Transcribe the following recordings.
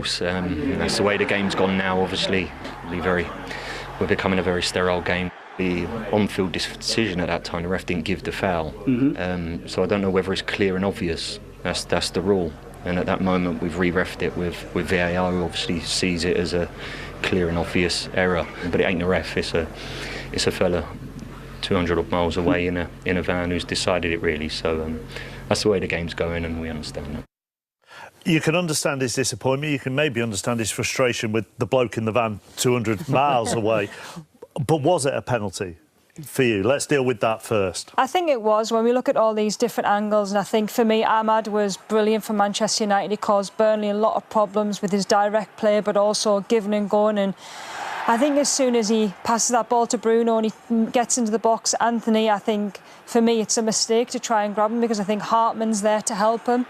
That's the way the game's gone now. Obviously, we're becoming a very sterile game. The on-field decision at that time, the ref didn't give the foul. So I don't know whether it's clear and obvious. That's the rule. And at that moment, we've re-refed it with VAR, who obviously sees it as a clear and obvious error. But it ain't the ref. It's a fella 200 odd miles away in a van who's decided it really. So that's the way the game's going, and we understand that. You can understand his disappointment. You can maybe understand his frustration with the bloke in the van 200 miles away. But was it a penalty for you? Let's deal with that first. I think it was, when we look at all these different angles, and I think for me Ahmad was brilliant for Manchester United. He caused Burnley a lot of problems with his direct play, but also giving and going. And I think as soon as he passes that ball to Bruno and he gets into the box, Anthony, I think for me it's a mistake to try and grab him, because I think Hartman's there to help him.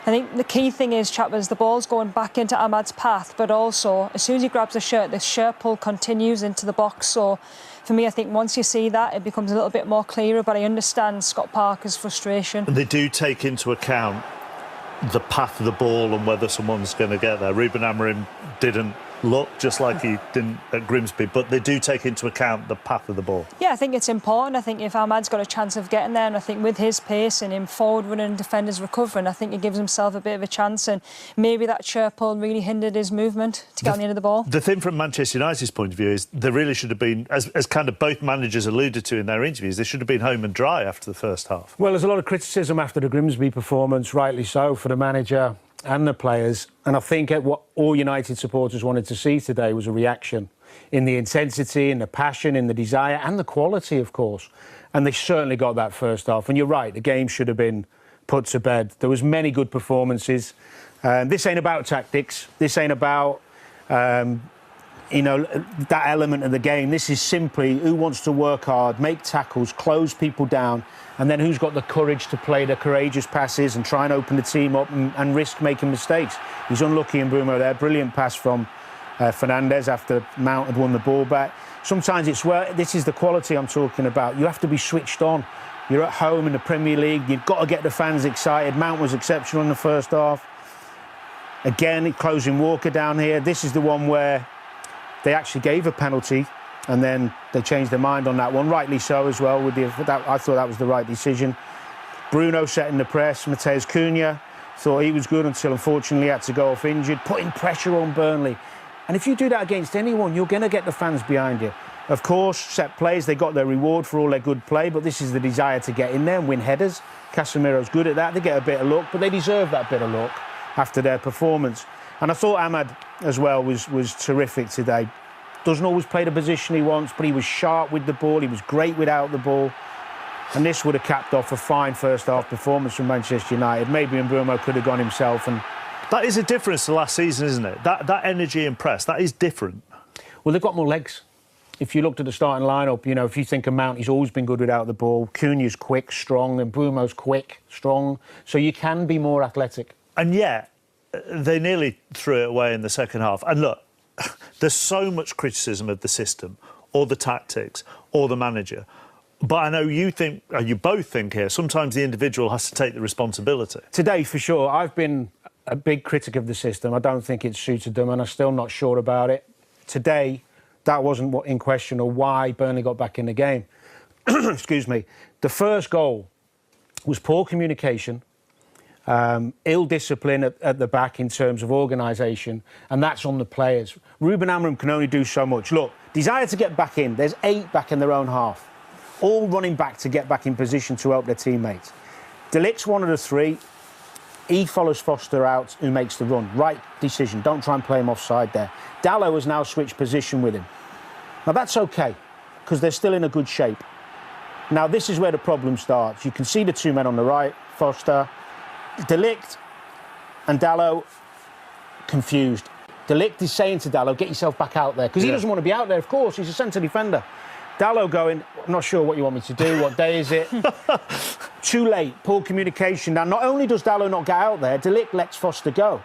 I think the key thing is, chappers, the ball's going back into Ahmad's path, but also as soon as he grabs the shirt pull continues into the box. So for me, I think once you see that, it becomes a little bit more clearer. But I understand Scott Parker's frustration. And they do take into account the path of the ball and whether someone's going to get there. Ruben Amorim didn't look, just like he didn't at Grimsby, but they do take into account the path of the ball. Yeah, I think it's important. I think if Ahmad's got a chance of getting there, and I think with his pace and him forward running and defenders recovering, I think he gives himself a bit of a chance, and maybe that shirt pull really hindered his movement to get on the end of the ball. The thing from Manchester United's point of view is there really should have been, as kind of both managers alluded to in their interviews, they should have been home and dry after the first half. Well, there's a lot of criticism after the Grimsby performance, rightly so, for the manager and the players, and I think what all United supporters wanted to see today was a reaction in the intensity, in the passion, in the desire and the quality, of course, and they certainly got that first half. And you're right, the game should have been put to bed. There was many good performances. This ain't about tactics, this ain't about you know, that element of the game. This is simply who wants to work hard, make tackles, close people down, and then who's got the courage to play the courageous passes and try and open the team up and risk making mistakes. He's unlucky in Bruno there. Brilliant pass from Fernandes after Mount had won the ball back. Sometimes it's where, this is the quality I'm talking about. You have to be switched on. You're at home in the Premier League. You've got to get the fans excited. Mount was exceptional in the first half. Again, closing Walker down here. This is the one where they actually gave a penalty, and then they changed their mind on that one, rightly so as well. I thought that was the right decision. Bruno setting the press. Mateus Cunha thought he was good until unfortunately he had to go off injured, putting pressure on Burnley. And if you do that against anyone, you're going to get the fans behind you. Of course, set plays, they got their reward for all their good play, but this is the desire to get in there and win headers. Casemiro's good at that. They get a bit of luck, but they deserve that bit of luck after their performance. And I thought Ahmad as well was terrific today. Doesn't always play the position he wants, but he was sharp with the ball. He was great without the ball. And this would have capped off a fine first-half performance from Manchester United. Maybe Mbeumo could have gone himself. And that is a difference to last season, isn't it? That energy and press, that is different. Well, they've got more legs. If you looked at the starting lineup, you know, if you think of Mount, he's always been good without the ball. Cunha's quick, strong, and Mbeumo's quick, strong. So you can be more athletic. And yet, they nearly threw it away in the second half. And look, there's so much criticism of the system, or the tactics, or the manager. But I know you think, you both think here, sometimes the individual has to take the responsibility. Today, for sure, I've been a big critic of the system. I don't think it suited them, and I'm still not sure about it. Today, that wasn't what in question, or why Burnley got back in the game. Excuse me. The first goal was poor communication, ill discipline at the back in terms of organisation, and that's on the players. Ruben Amorim can only do so much. Look, desire to get back in. There's 8 back in their own half, all running back to get back in position to help their teammates. De Ligt's one of the 3. He follows Foster out, who makes the run. Right decision. Don't try and play him offside there. Dalot has now switched position with him. Now, that's OK, because they're still in a good shape. Now, this is where the problem starts. You can see the 2 men on the right, Foster, De Ligt and Dalot, confused. De Ligt is saying to Dalot, get yourself back out there, because he doesn't want to be out there, of course. He's a centre defender. Dalot going, I'm not sure what you want me to do. What day is it? Too late. Poor communication. Now, not only does Dalot not get out there, De Ligt lets Foster go.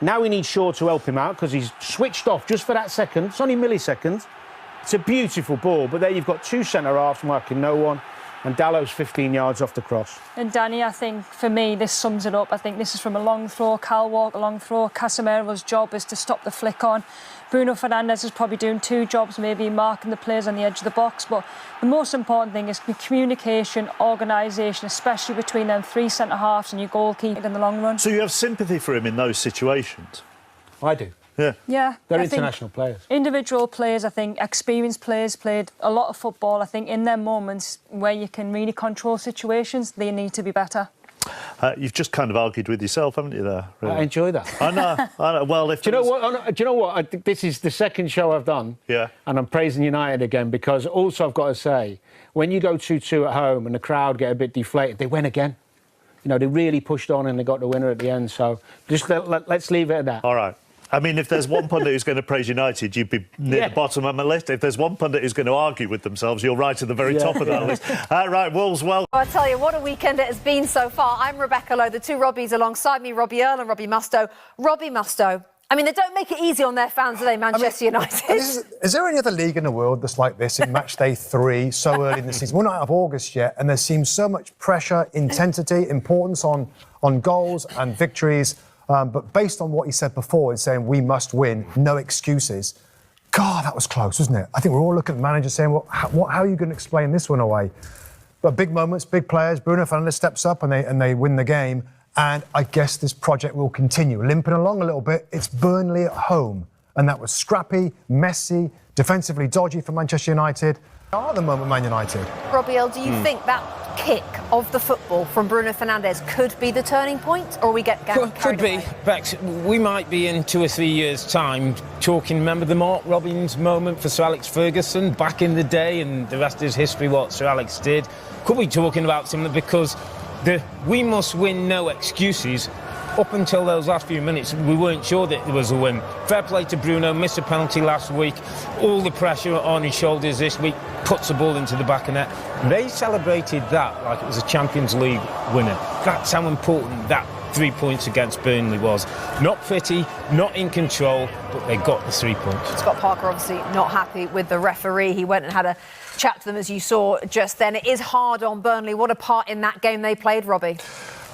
Now he needs Shaw to help him out, because he's switched off just for that second. It's only milliseconds. It's a beautiful ball, but there you've got 2 centre-halves marking no one. and Dallow's 15 yards off the cross. And Danny, I think for me this sums it up. I think this is from a long throw, Cal Walker, a long throw. Casemiro's job is to stop the flick on. Bruno Fernandes is probably doing two jobs, maybe marking the players on the edge of the box, but the most important thing is communication, organisation, especially between them three centre-halves and your goalkeeper in the long run. So you have sympathy for him in those situations? I do. Yeah. They're international players. Individual players, I think, experienced players, played a lot of football. I think in their moments where you can really control situations, they need to be better. You've just kind of argued with yourself, haven't you, there? Really? I enjoy that. I know. Well, if do you know what? I think this is the second show I've done. Yeah. And I'm praising United again because also I've got to say, when you go 2-2 at home and the crowd get a bit deflated, they win again. You know, they really pushed on and they got the winner at the end. So just let's leave it at that. All right. I mean, if there's one pundit who's going to praise United, you'd be near the bottom of my list. If there's one pundit who's going to argue with themselves, you're right at the very top of that list. Right, Wolves, well... I tell you, what a weekend it has been so far. I'm Rebecca Lowe, the two Robbies alongside me, Robbie Earle and Robbie Mustoe. Robbie Mustoe, I mean, they don't make it easy on their fans, do they, Manchester United? Is there any other league in the world that's like this in match day 3, so early in the season? We're not out of August yet, and there seems so much pressure, intensity, importance on goals and victories. But based on what he said before in saying we must win, no excuses, God, that was close, wasn't it? I think we're all looking at the manager saying, well, how are you going to explain this one away? But big moments, big players. Bruno Fernandes steps up and they win the game. And I guess this project will continue. Limping along a little bit, it's Burnley at home. And that was scrappy, messy, defensively dodgy for Manchester United. At the moment, Man United. Robbie Earle, do you think that kick of the football from Bruno Fernandes could be the turning point, or we get carried Could be, away? Bex. We might be in 2 or 3 years' time talking, remember the Mark Robins moment for Sir Alex Ferguson back in the day, and the rest is history what Sir Alex did. Could be talking about similar because we must win, no excuses. Up until those last few minutes, we weren't sure that there was a win. Fair play to Bruno, missed a penalty last week. All the pressure on his shoulders this week, puts the ball into the back of net. They celebrated that like it was a Champions League winner. That's how important that 3 points against Burnley was. Not pretty, not in control, but they got the 3 points. Scott Parker obviously not happy with the referee. He went and had a chat to them, as you saw just then. It is hard on Burnley. What a part in that game they played, Robbie.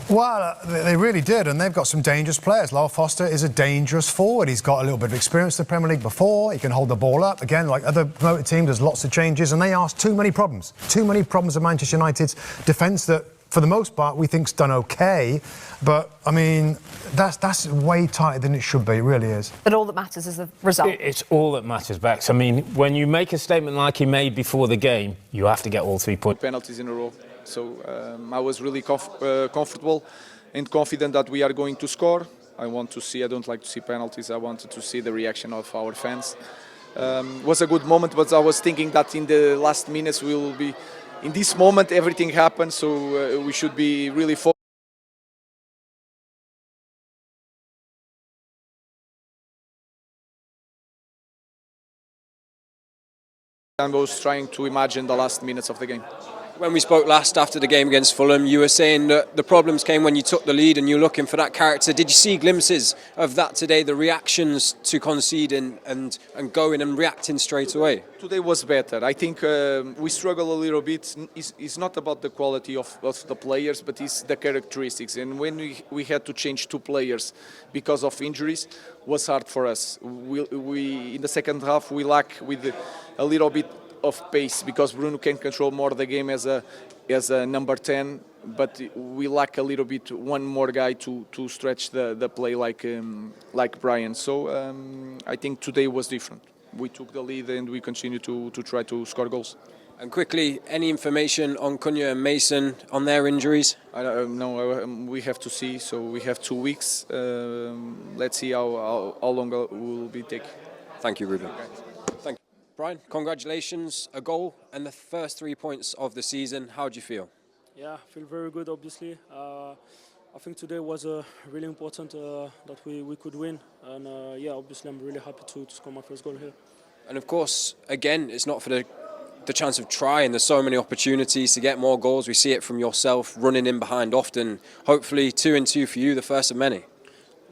Well, they really did, and they've got some dangerous players. Lyle Foster is a dangerous forward. He's got a little bit of experience in the Premier League before. He can hold the ball up. Again, like other promoted teams, there's lots of changes, and they asked too many problems. Too many problems of Manchester United's defence that, for the most part, we think's done OK. But, I mean, that's way tighter than it should be. It really is. But all that matters is the result. It's all that matters, Bex. I mean, when you make a statement like he made before the game, you have to get all 3 points. Penalties in a row. So I was really comfortable and confident that we are going to score. I don't like to see penalties. I wanted to see the reaction of our fans. Was a good moment, but I was thinking that in the last minutes we will be, in this moment everything happens, so we should be really focused. I was trying to imagine the last minutes of the game. When we spoke last after the game against Fulham, you were saying that the problems came when you took the lead and you were looking for that character. Did you see glimpses of that today, the reactions to conceding and going and reacting straight away? Today was better. I think we struggle a little bit. It's not about the quality of the players, but it's the characteristics. And when we had to change 2 players because of injuries, it was hard for us. We in the second half, we lack with a little bit of pace because Bruno can control more the game as a number 10, but we lack a little bit one more guy to stretch the play like Brian. So I think today was different. We took the lead and we continue to try to score goals. And quickly, any information on Cunha and Mason on their injuries? No, we have to see. So we have 2 weeks. Let's see how long it will be take. Thank you, Ruben. Okay. Thank you. Brian, congratulations, a goal and the first 3 points of the season. How do you feel? Yeah, I feel very good, obviously. I think today was really important that we could win. And yeah, obviously I'm really happy to score my first goal here. And of course, again, it's not for the chance of trying. There's so many opportunities to get more goals. We see it from yourself, running in behind often. Hopefully 2 and 2 for you, the first of many.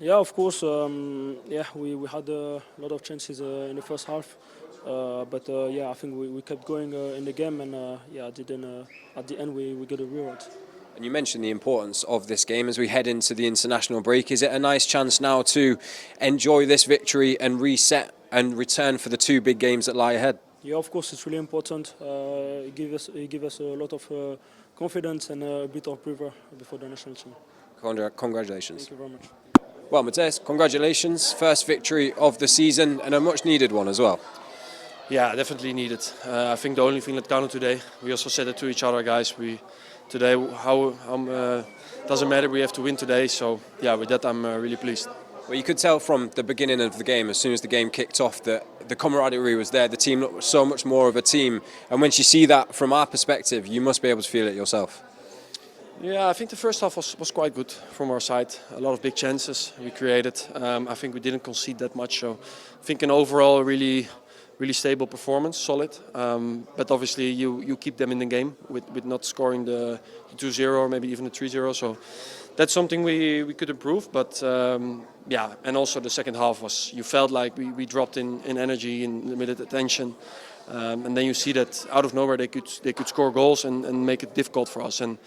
Yeah, of course. Yeah, we had a lot of chances in the first half. But yeah, I think we kept going in the game, and yeah, didn't at the end we get a reward. And you mentioned the importance of this game as we head into the international break. Is it a nice chance now to enjoy this victory and reset and return for the two big games that lie ahead? Yeah, of course, it's really important. It gives us a lot of confidence and a bit of breather before the national team. Congratulations. Thank you very much. Well, Matthijs, congratulations. First victory of the season and a much needed one as well. Yeah, definitely needed. I think the only thing that counted today, we also said it to each other, guys. Today, doesn't matter, we have to win today. So yeah, with that I'm really pleased. Well, you could tell from the beginning of the game, as soon as the game kicked off, that the camaraderie was there. The team looked so much more of a team. And when you see that from our perspective, you must be able to feel it yourself. Yeah, I think the first half was quite good from our side. A lot of big chances we created. I think we didn't concede that much. So I think an overall really stable performance, solid. But obviously you keep them in the game with not scoring the 2-0 or maybe even the 3-0. So that's something we could improve. But yeah, and also the second half you felt like we dropped in energy, in limited attention. And then you see that out of nowhere they could score goals and make it difficult for us. And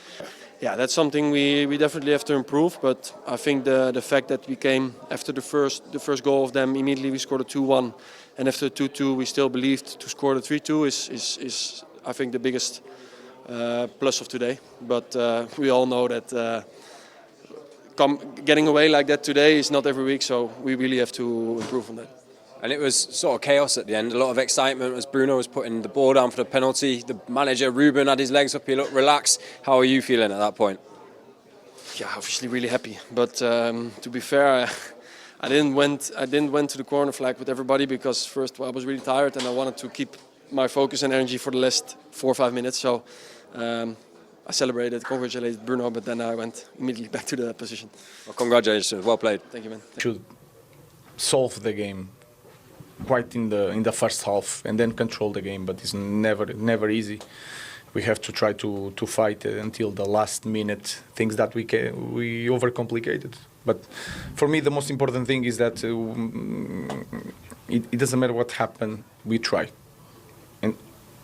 yeah, that's something we definitely have to improve. But I think the fact that we came after the first goal of them, immediately we scored a 2-1. And after 2-2, we still believed to score the 3-2 is I think the biggest plus of today. But we all know that getting away like that today is not every week, so we really have to improve on that. And it was sort of chaos at the end, a lot of excitement as Bruno was putting the ball down for the penalty. The manager, Ruben, had his legs up, he looked relaxed. How are you feeling at that point? Yeah, obviously really happy. But to be fair, I didn't went to the corner flag with everybody because first I was really tired and I wanted to keep my focus and energy for the last 4 or 5 minutes. So I celebrated, congratulated Bruno, but then I went immediately back to the position. Well, congratulations, well played. Thank you, man. Should solve the game quite in the first half and then control the game, but it's never easy. We have to try to fight until the last minute, things that we overcomplicated. But for me, the most important thing is that it doesn't matter what happened, we try. And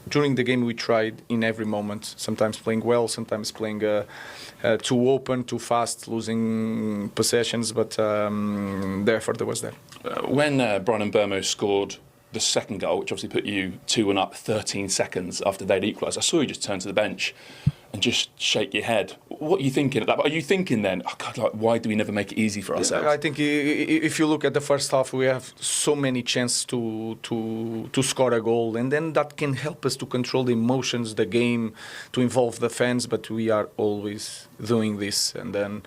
during the game, we tried in every moment, sometimes playing well, sometimes playing too open, too fast, losing possessions, but the effort was there. When Brian Mbeumo scored the second goal, which obviously put you 2-1 up 13 seconds after they'd equalised, I saw you just turn to the bench and just shake your head. What are you thinking at that? Are you thinking then, oh God, like, why do we never make it easy for ourselves? I think if you look at the first half, we have so many chances to score a goal, and then that can help us to control the emotions, the game, to involve the fans, but we are always doing this, and then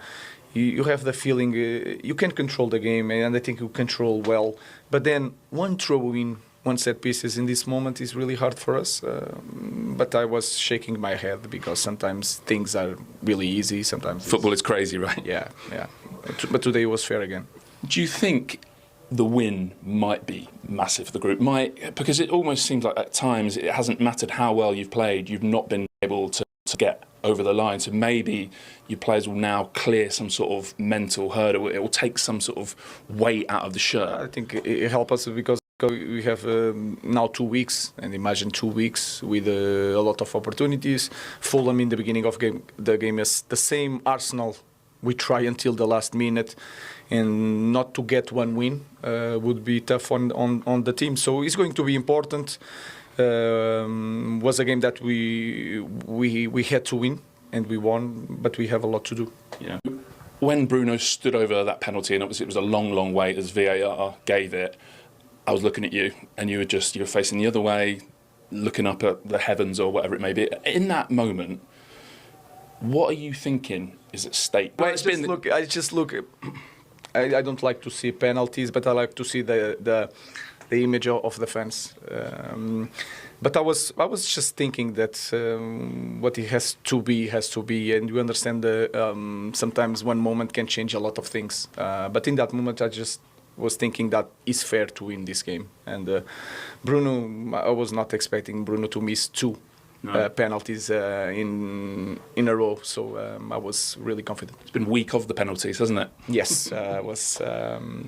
you have the feeling you can control the game, and I think you control well, but then one throw-in, one set pieces in this moment is really hard for us, but I was shaking my head because sometimes things are really easy, sometimes football is crazy, right? Yeah. But today was fair again. Do you think the win might be massive for the group? Because it almost seems like at times it hasn't mattered how well you've played, you've not been able to get over the line, so maybe your players will now clear some sort of mental hurdle, it will take some sort of weight out of the shirt. I think it helps us because we have now 2 weeks, and imagine 2 weeks with a lot of opportunities. Fulham in the beginning of the game is the same Arsenal. We try until the last minute, and not to get one win would be tough on the team. So it's going to be important. Was a game that we had to win, and we won, but we have a lot to do. Yeah. When Bruno stood over that penalty, and obviously it was a long wait as VAR gave it, I was looking at you, and you were facing the other way, looking up at the heavens or whatever it may be. In that moment, what are you thinking is at stake? Well, I just look. I don't like to see penalties, but I like to see the image of the fans. But I was just thinking that what it has to be, and you understand sometimes one moment can change a lot of things. But in that moment, I just was thinking that it's fair to win this game. And Bruno, I was not expecting Bruno to miss 2 penalties in a row, so I was really confident. It's been week of the penalties, hasn't it? Yes,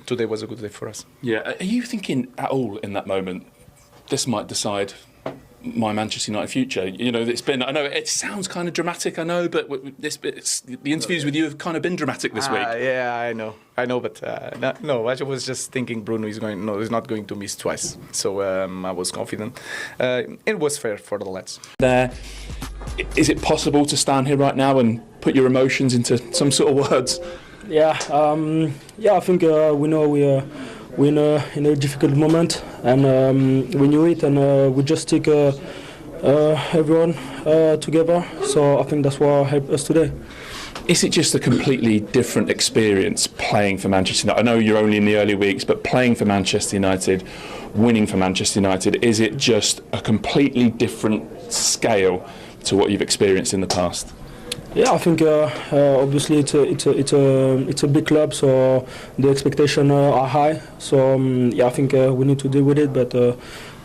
today was a good day for us. Yeah, are you thinking at all in that moment, this might decide my Manchester United future. You know, it's been, I know it sounds kind of dramatic, I know, but the interviews with you have kind of been dramatic this week. Yeah, I know, but no, I was just thinking Bruno is not going to miss twice. So I was confident. It was fair for the lads. Is it possible to stand here right now and put your emotions into some sort of words? Yeah, I think we know we're in a difficult moment, and we knew it, and we just take everyone together. So I think that's what helped us today. Is it just a completely different experience playing for Manchester United? I know you're only in the early weeks, but playing for Manchester United, winning for Manchester United, is it just a completely different scale to what you've experienced in the past? Yeah, I think obviously it's a big club, so the expectations are high. So I think we need to deal with it. But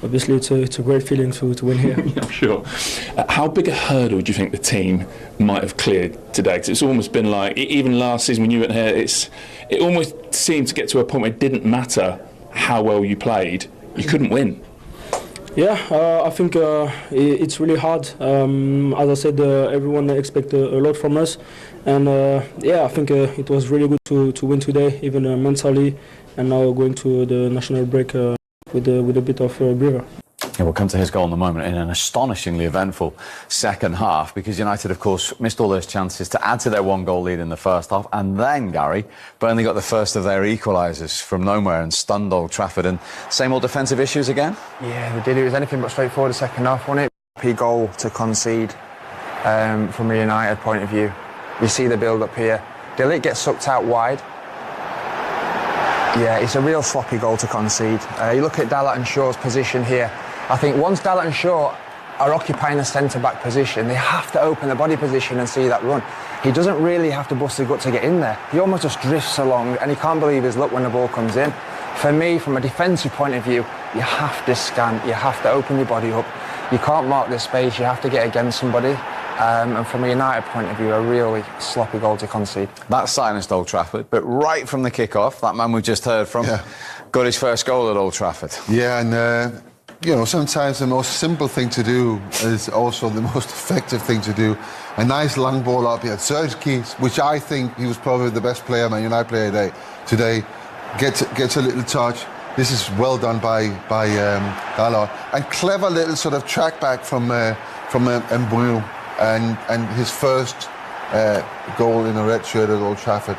obviously it's a great feeling to win here. Yeah, I'm sure. How big a hurdle do you think the team might have cleared today? Because it's almost been like, even last season when you went here, it almost seemed to get to a point where it didn't matter how well you played, you couldn't win. Yeah, I think it's really hard. As I said, everyone expects a lot from us, and I think it was really good to win today, even mentally, and now going to the national break with a bit of breather. Yeah, we'll come to his goal in a moment in an astonishingly eventful second half, because United, of course, missed all those chances to add to their one-goal lead in the first half. And then, Gary, Burnley got the first of their equalisers from nowhere and stunned Old Trafford. And same old defensive issues again? Yeah, they did. It was anything but straightforward the second half, wasn't it? Happy goal to concede from a United point of view. You see the build-up here. De Ligt gets sucked out wide. Yeah, it's a real sloppy goal to concede. You look at Dalot and Shaw's position here. I think once Dalot and Shaw are occupying the centre-back position, they have to open the body position and see that run. He doesn't really have to bust his gut to get in there. He almost just drifts along, and he can't believe his luck when the ball comes in. For me, from a defensive point of view, you have to scan, you have to open your body up. You can't mark the space, you have to get against somebody. And from a United point of view, a really sloppy goal to concede. That silenced Old Trafford, but right from the kick-off, that man we just heard from got his first goal at Old Trafford. Yeah, and you know, sometimes the most simple thing to do is also the most effective thing to do. A nice long ball up here. Sergej, which I think he was probably the best player, Man United player today, gets a little touch. This is well done by Dalot. And clever little sort of track back from Mbeumo, and his first goal in a red shirt at Old Trafford.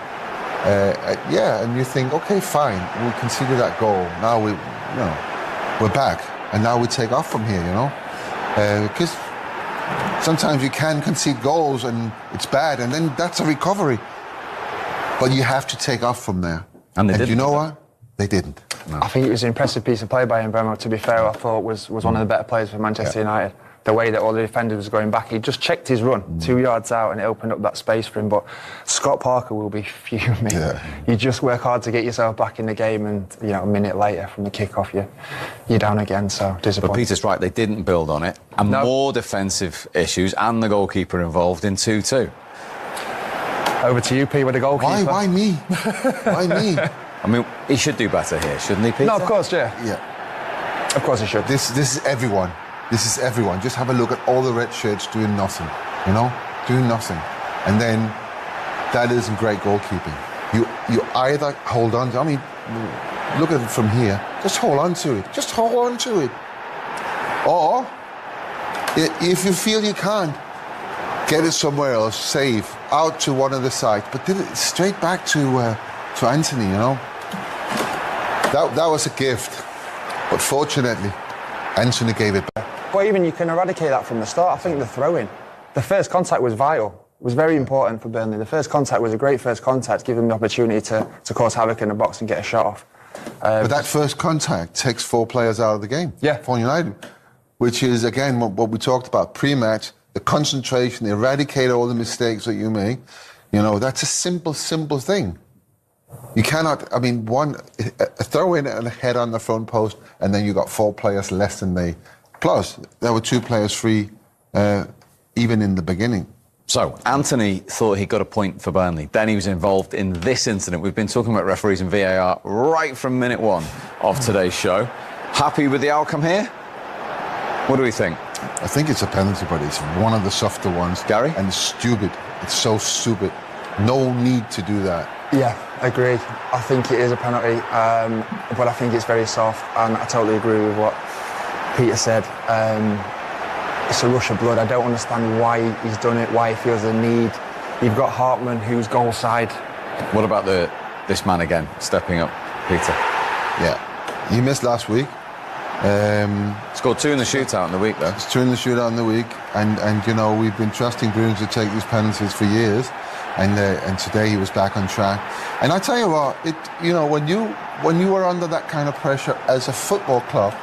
And you think, okay, fine, we conceded that goal. Now we're back. And now we take off from here, you know, because sometimes you can concede goals and it's bad, and then that's a recovery. But you have to take off from there. And you know what? They didn't. No. I think it was an impressive piece of play by Mbeumo, to be fair. I thought was one of the better players for Manchester United. The way that all the defenders was going back, he just checked his run 2 yards out, and it opened up that space for him. But Scott Parker will be fuming. Yeah. You just work hard to get yourself back in the game, and a minute later from the kick-off, you're down again. So disappointing. But Peter's right; they didn't build on it, and more defensive issues, and the goalkeeper involved in 2-2. Over to you, Pete, with the goalkeeper. Why me? Why me? I mean, he should do better here, shouldn't he, Peter? No, of course, yeah. Of course he should. This is everyone. This is everyone. Just have a look at all the red shirts doing nothing, doing nothing. And then that isn't great goalkeeping. You either hold on to, look at it from here, just hold on to it. Just hold on to it. Or, if you feel you can't, get it somewhere else, save, out to one of the sides, but did it straight back to Anthony, That was a gift, but fortunately, Anthony gave it back. Well, even you can eradicate that from the start. I think the throw-in, the first contact was vital. It was very important for Burnley. The first contact was a great first contact, giving them the opportunity to cause havoc in the box and get a shot off. But that first contact takes 4 players out of the game for United, which is, again, what we talked about pre-match, the concentration, eradicate all the mistakes that you make. That's a simple thing. You cannot, a throw-in and a head on the front post, and then you got 4 players less than they. Plus, there were 2 players free, even in the beginning. So, Anthony thought he got a point for Burnley. Then he was involved in this incident. We've been talking about referees and VAR right from minute 1 of today's show. Happy with the outcome here? What do we think? I think it's a penalty, but it's one of the softer ones. Gary? And it's stupid. It's so stupid. No need to do that. Yeah, agreed. I think it is a penalty, but I think it's very soft, and I totally agree with what Peter said. It's a rush of blood. I don't understand why he's done it, why he feels the need. You've got Hartman, who's goal side. What about this man again, stepping up, Peter? Yeah, he missed last week. Scored 2 in the shootout in the week, though. It's 2 in the shootout in the week, and you know, we've been trusting Bruno to take these penalties for years, and today he was back on track. And I tell you what, you know, when you are under that kind of pressure as a football club,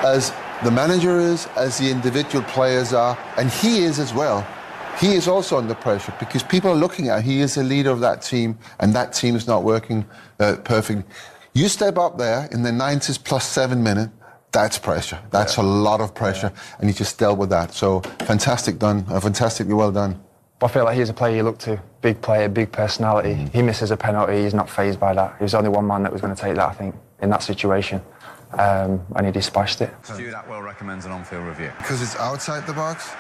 as the manager is, as the individual players are, and he is as well. He is also under pressure because people are looking at him. He is the leader of that team, and that team is not working perfectly. You step up there in the 90s plus 7 minute, that's pressure. That's a lot of pressure, and he just dealt with that. So fantastically well done. I feel like he's a player you look to. Big player, big personality. He misses a penalty, he's not fazed by that. He was only one man that was going to take that, I think, in that situation. And he dispatched it. Stuart Atwell recommends an on-field review. Because it's outside the box,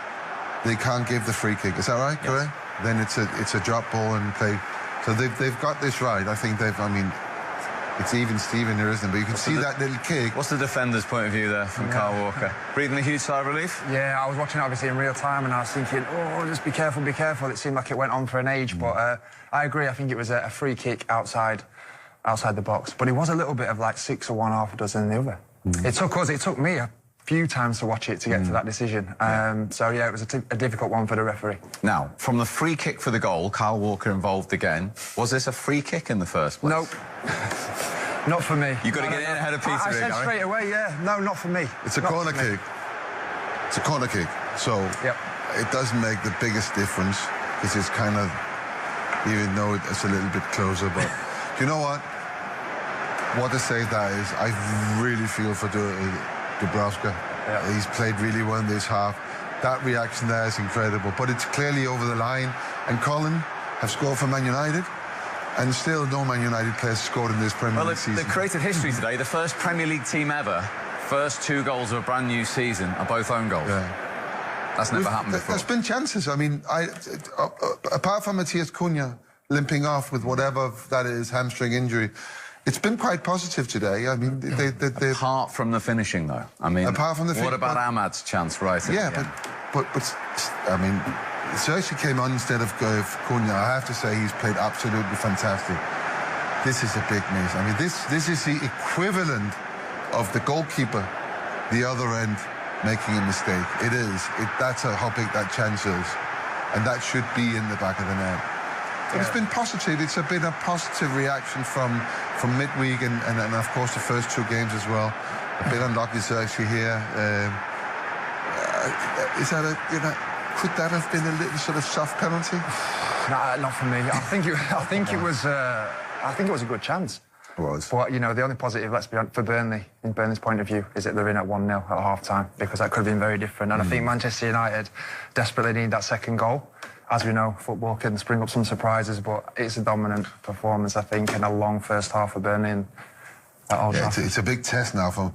they can't give the free kick. Is that right? Correct? Then it's a drop ball and play. So they've got this right. I think I mean, it's even Steven there, isn't it? But you can see that little kick. What's the defender's point of view there from Kyle Walker? Breathing a huge sigh of relief? Yeah, I was watching it obviously in real time, and I was thinking, oh, just be careful, be careful. It seemed like it went on for an age, but I agree. I think it was a free kick outside the box. But it was a little bit of like 6 or 1 half a dozen in the other. It took me a few times to watch it to get to that decision. So yeah, it was a difficult one for the referee. Now, from the free kick for the goal, Kyle Walker involved again. Was this a free kick in the first place? Nope. Not for me. You've got to get in ahead of Peter. I said straight away, yeah. No, not for me. It's a corner kick. It's a corner kick. So it doesn't make the biggest difference because it's kind of, even though it's a little bit closer. But you know what? What a save that is. I really feel for Dubravka. He's played really well in this half. That reaction there is incredible. But it's clearly over the line. And Colin have scored for Man United. And still no Man United players scored in this Premier League season. They've created history today. The first Premier League team ever. First 2 goals of a brand new season are both own goals. Yeah. That's never happened before. There's been chances. I mean, apart from Matthias Cunha limping off with whatever that is, hamstring injury, it's been quite positive today. I mean, they apart from the finishing, though. I mean, apart from the what about Ahmad's chance, right? But I mean, Xerxes came on instead of Cunha. I have to say he's played absolutely fantastic. This is a big miss. I mean, this is the equivalent of the goalkeeper, the other end, making a mistake. It is. That's how big that chance is, and that should be in the back of the net. But it's been positive. It's been a positive reaction from midweek and of course the first 2 games as well. A bit unlucky Xerxes here. Is that could that have been a little sort of soft penalty? Nah, not for me. I think it was a good chance. It was. But you know, the only positive, let's be honest, for Burnley, in Burnley's point of view, is that they're in at 1-0 at half-time, because that could have been very different. And I think Manchester United desperately need that second goal. As we know, football can spring up some surprises, but it's a dominant performance, I think, and a long first half for Burnley at Old Trafford. It's a big test now for